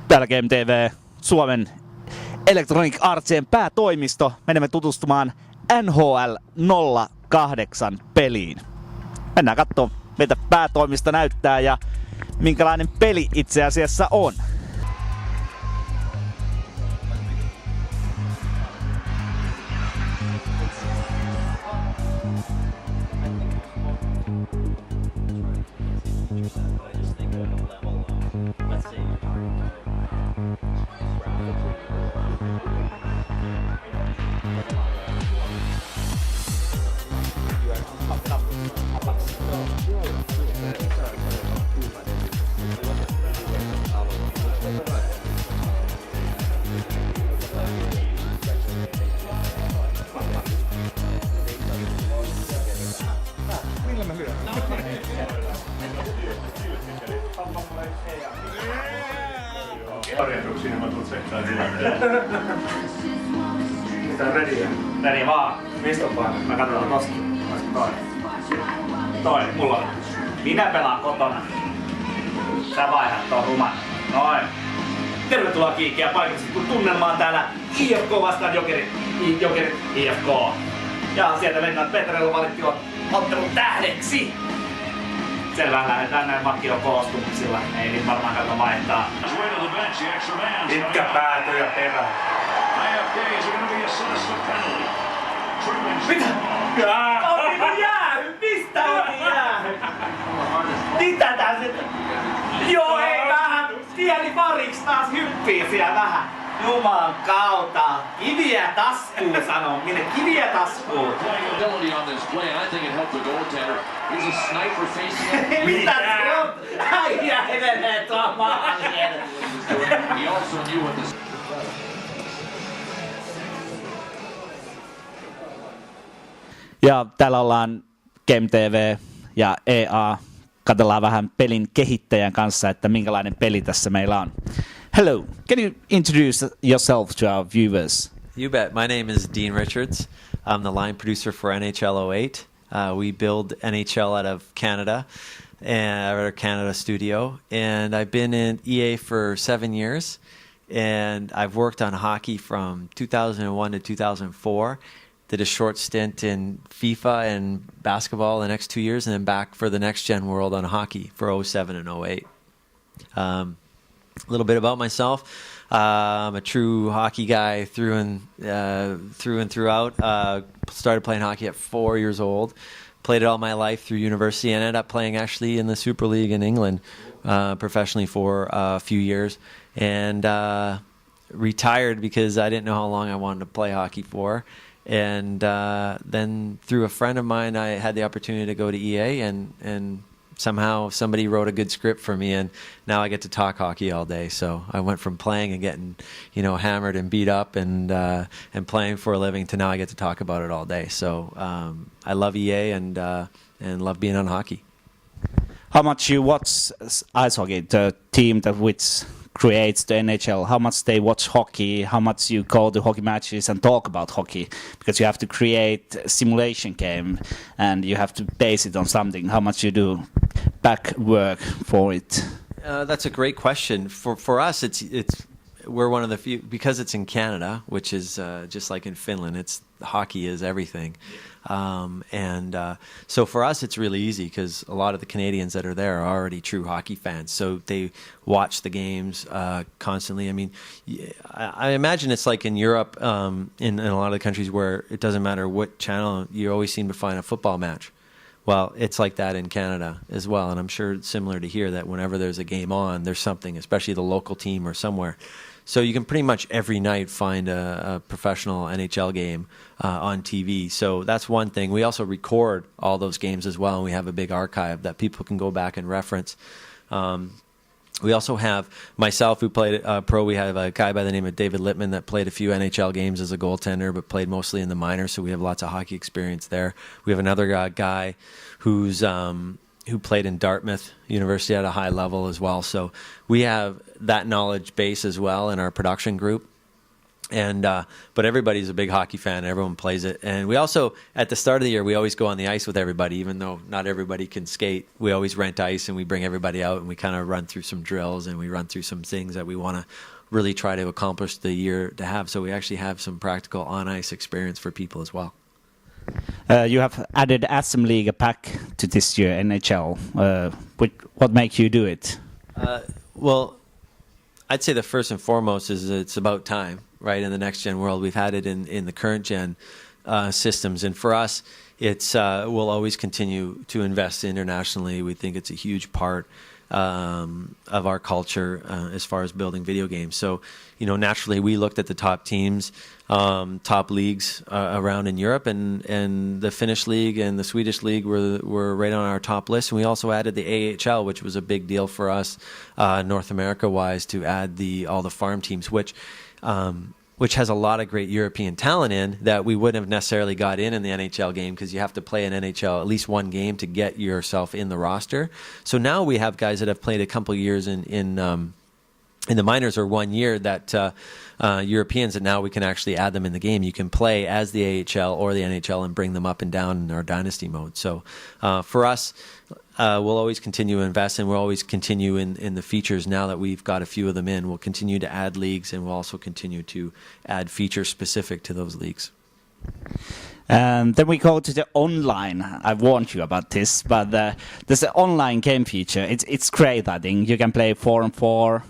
Täällä GameTV, Suomen Electronic Artsien päätoimisto. Menemme tutustumaan NHL08 peliin. Mennään katsomaan, mitä päätoimisto näyttää ja minkälainen peli itse asiassa on. Harjoituksiin ja mä tulet seksaan tilanteen. Tää on ready. Ready vaan. Mistä on paino? Mä katsotaan tosta. Toi, mulla on. Minä pelaan kotona. Sä vaihdat ton ruman. Noin. Tervetuloa Kiikkiä paikallisesti, kun tunnelma on täällä IFK vastaan Jokerit IFK. Ja sieltä mennään Petrella valittiin ottelun tähdeksi. Selvä, lähdetään näin vakio-koostumuksilla. Ei niitä varmaan kannata vaihtaa. Pitkä päätö ja perä. Mitä? Oli jäähy! Mistä oli jäähy? Mitä tää se? Joo, ei vähän. Pieni pariks taas hyppii siellä vähän. Jumalan kautta. Kiviä taskuun sanoo. Minne kiviä taskuun? Mitä se on? Äijä edelleen tuo maalien. Ja täällä ollaan GameTV ja EA. Katsellaan vähän pelin kehittäjän kanssa, että minkälainen peli tässä meillä on. Hello, can you introduce yourself to our viewers? You bet. My name is Dean Richards. I'm the line producer for NHL08. We build NHL out of Canada, and our Canada studio. And I've been in EA for 7 years, and I've worked on hockey from 2001 to 2004. Did a short stint in FIFA and basketball the next 2 years, and then back for the next gen world on hockey for 07 and 08. A little bit about myself. I'm a true hockey guy through and throughout. Started playing hockey at 4 years old. Played it all my life through university and ended up playing actually in the Super League in England professionally for a few years. And retired because I didn't know how long I wanted to play hockey for. And then through a friend of mine, I had the opportunity to go to EA, and somehow somebody wrote a good script for me, and now I get to talk hockey all day. So I went from playing and getting, hammered and beat up and playing for a living to now I get to talk about it all day. So I love EA and love being on hockey. How much you watch ice hockey, the team which creates the NHL, how much they watch hockey, how much you go to hockey matches and talk about hockey, because you have to create a simulation game and you have to base it on something. How much you do back work for it? That's a great question. For us, we're one of the few, because it's in Canada, which is just like in Finland. Hockey is everything. So for us, it's really easy because a lot of the Canadians that are there are already true hockey fans. So they watch the games constantly. I mean, I imagine it's like in Europe, in a lot of the countries where it doesn't matter what channel, you always seem to find a football match. Well, it's like that in Canada as well. And I'm sure it's similar to here that whenever there's a game on, there's something, especially the local team or somewhere. So you can pretty much every night find a professional NHL game on TV. So that's one thing. We also record all those games as well, and we have a big archive that people can go back and reference. We also have myself, who played pro. We have a guy by the name of David Littman that played a few NHL games as a goaltender, but played mostly in the minors, so we have lots of hockey experience there. We have another guy who's who played in Dartmouth University at a high level as well. So we have that knowledge base as well in our production group. And but everybody's a big hockey fan. And everyone plays it. And we also, at the start of the year, we always go on the ice with everybody, even though not everybody can skate. We always rent ice and we bring everybody out and we kind of run through some drills and we run through some things that we want to really try to accomplish the year to have. So we actually have some practical on-ice experience for people as well. You have added Asm Liga pack to this year NHL. What makes you do it? Well, I'd say the first and foremost is it's about time, right? In the next gen world, we've had it in the current gen systems, and for us, it's we'll always continue to invest internationally. We think it's a huge part of our culture as far as building video games. So, naturally, we looked at the top teams, top leagues around in Europe, and the Finnish league and the Swedish league were right on our top list. And we also added the AHL, which was a big deal for us, North America-wise, to add all the farm teams, which has a lot of great European talent in that we wouldn't have necessarily got in the NHL game, because you have to play an NHL at least one game to get yourself in the roster. So now we have guys that have played a couple years in the minors or 1 year, that Europeans, that now we can actually add them in the game. You can play as the AHL or the NHL and bring them up and down in our dynasty mode. So for us, we'll always continue to invest, and we'll always continue in the features. Now that we've got a few of them in, we'll continue to add leagues, and we'll also continue to add features specific to those leagues. Then we go to the online. I warned you about this, but there's an online game feature. It's great, I think. You can play 4-on-4,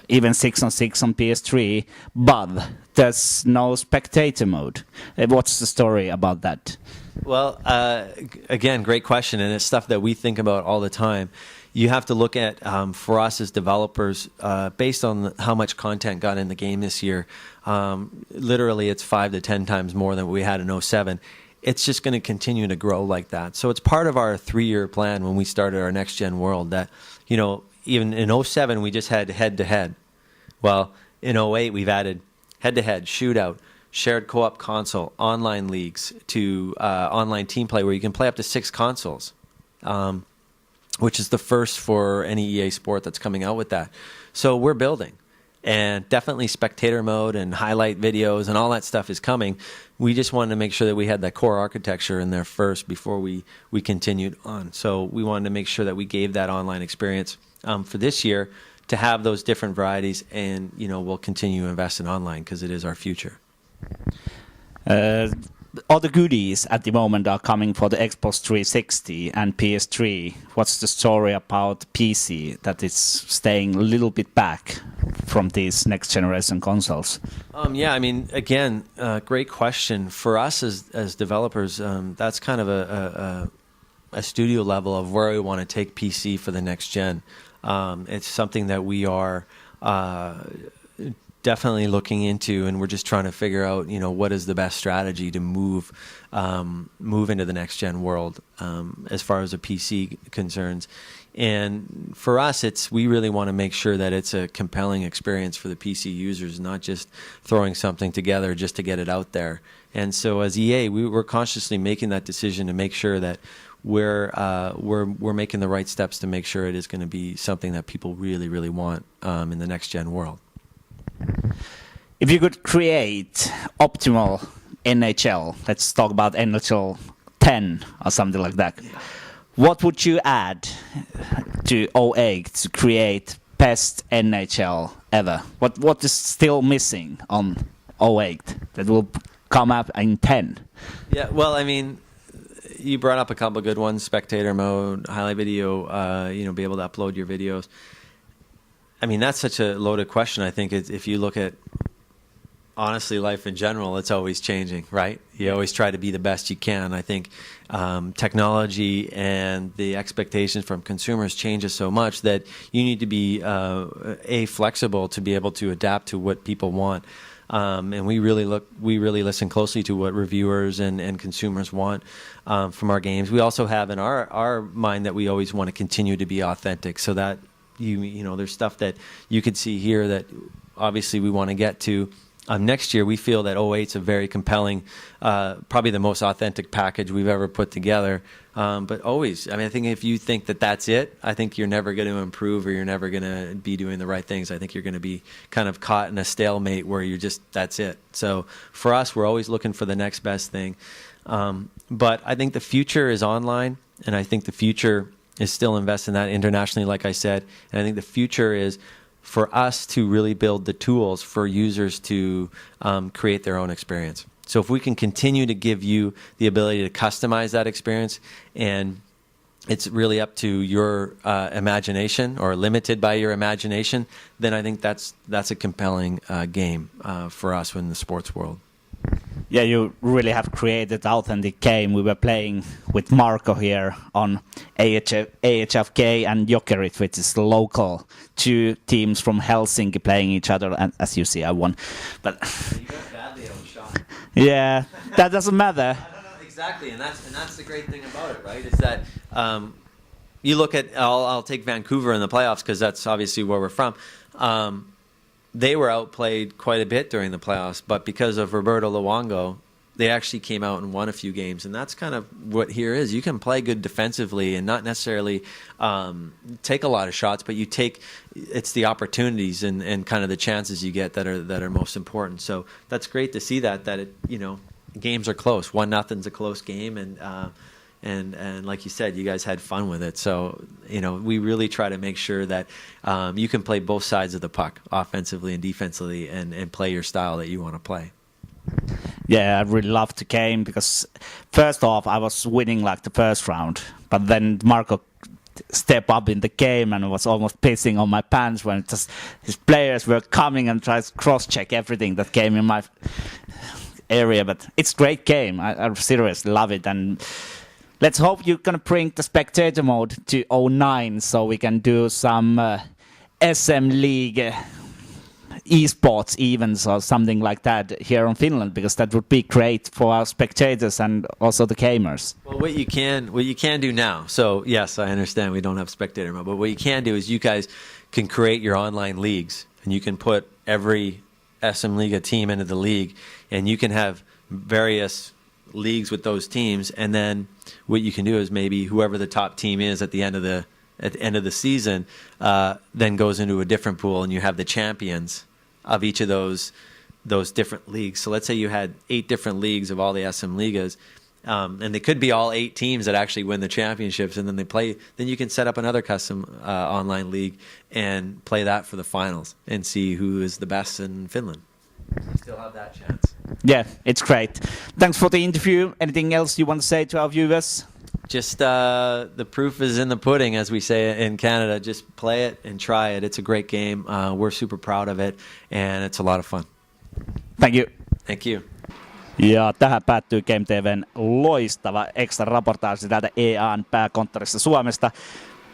even 6-on-6 on PS3, but there's no spectator mode. What's the story about that? Well, again, great question, and it's stuff that we think about all the time. You have to look at, for us as developers, based on how much content got in the game this year, literally it's 5 to 10 times more than what we had in 07. It's just going to continue to grow like that. So it's part of our 3-year plan when we started our next-gen world that, even in 07, we just had head-to-head. Well, in 08, we've added head-to-head, shootout, shared co-op console, online leagues, to online team play where you can play up to 6 consoles, which is the first for any EA sport that's coming out with that. So we're building. And definitely spectator mode and highlight videos and all that stuff is coming. We just wanted to make sure that we had that core architecture in there first before we continued on. So we wanted to make sure that we gave that online experience for this year to have those different varieties, and we'll continue to invest in online because it is our future. All the goodies at the moment are coming for the Xbox 360 and PS3. What's the story about PC that is staying a little bit back from these next generation consoles? Yeah, I mean, again, great question. For us as developers, that's kind of a studio level of where we want to take PC for the next gen. It's something that we are definitely looking into, and we're just trying to figure out, what is the best strategy to move into the next gen world as far as a PC concerns. And for us, we really want to make sure that it's a compelling experience for the PC users, not just throwing something together just to get it out there. And so as EA, we're consciously making that decision to make sure that we're making the right steps to make sure it is going to be something that people really, really want in the next gen world. If you could create optimal NHL, let's talk about NHL 10 or something like that. What would you add to 08 to create best NHL ever? What is still missing on 08 that will come up in 10? Yeah, well, I mean, you brought up a couple of good ones: spectator mode, highlight video, be able to upload your videos. I mean, that's such a loaded question. I think if you look at, honestly, life in general, it's always changing, right? You always try to be the best you can. I think technology and the expectations from consumers changes so much that you need to be, flexible to be able to adapt to what people want. And we really listen closely to what reviewers and consumers want from our games. We also have in our mind that we always want to continue to be authentic, so that there's stuff that you could see here that obviously we want to get to. Next year, we feel that 08's a very compelling, probably the most authentic package we've ever put together. But always, I mean, I think if you think that that's it, I think you're never going to improve or you're never going to be doing the right things. I think you're going to be kind of caught in a stalemate where you're just, that's it. So for us, we're always looking for the next best thing. But I think the future is online, and I think the future is still invest in that internationally, like I said. And I think the future is for us to really build the tools for users to create their own experience. So if we can continue to give you the ability to customize that experience, and it's really up to your imagination or limited by your imagination, then I think that's a compelling game for us in the sports world. Yeah, you really have created authentic game. We were playing with Marco here on AHFK and Jokerit, which is local. Two teams from Helsinki playing each other, and as you see, I won. But You got badly outshot. yeah, that doesn't matter. I don't know exactly, and that's the great thing about it, right? Is that you look at I'll take Vancouver in the playoffs because that's obviously where we're from. They were outplayed quite a bit during the playoffs, but because of Roberto Luongo, they actually came out and won a few games, and that's kind of what here is. You can play good defensively and not necessarily take a lot of shots, but it's the opportunities and kind of the chances you get that are most important. So that's great to see that games are close. 1-0's a close game, and like you said, you guys had fun with it. So, we really try to make sure that you can play both sides of the puck, offensively and defensively, and play your style that you want to play. Yeah, I really loved the game because first off, I was winning like the first round, but then Marco stepped up in the game and was almost pissing on my pants when his players were coming and tried to cross-check everything that came in my area. But it's a great game. I seriously love it, and let's hope you're going to bring the spectator mode to 09 so we can do some SM League esports events or something like that here in Finland, because that would be great for our spectators and also the gamers. Well, what you can do now, so yes, I understand we don't have spectator mode, but what you can do is you guys can create your online leagues, and you can put every SM Liga team into the league, and you can have various leagues with those teams, and then what you can do is maybe whoever the top team is at the end of the season then goes into a different pool, and you have the champions of each of those different leagues. So let's say you had 8 different leagues of all the SM Ligas, and they could be all 8 teams that actually win the championships, and then they play. Then you can set up another custom online league and play that for the finals and see who is the best in Finland. You still have that chance. Yeah, it's great. Thanks for the interview. Anything else you want to say to our viewers? Just the proof is in the pudding, as we say in Canada. Just play it and try it. It's a great game. We're super proud of it, and it's a lot of fun. Thank you. Thank you. Ja tähän päättyy GameTVn loistava extra raportaasi täältä EA:n pääkonttorissa Suomesta.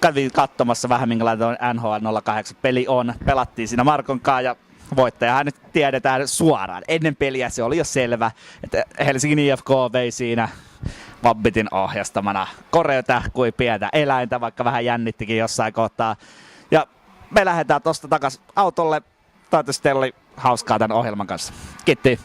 Kävin katsomassa vähän minkälainen NHL08 peli on. Pelattiin siinä Markon kanssa ja voittajahan nyt tiedetään suoraan. Ennen peliä se oli jo selvä, että Helsingin IFK vei siinä Vabbitin ohjastamana koreota kuin pientä eläintä, vaikka vähän jännittikin jossain kohtaa. Ja me lähdetään tosta takas autolle. Toivottavasti teillä oli hauskaa tämän ohjelman kanssa. Kiitti.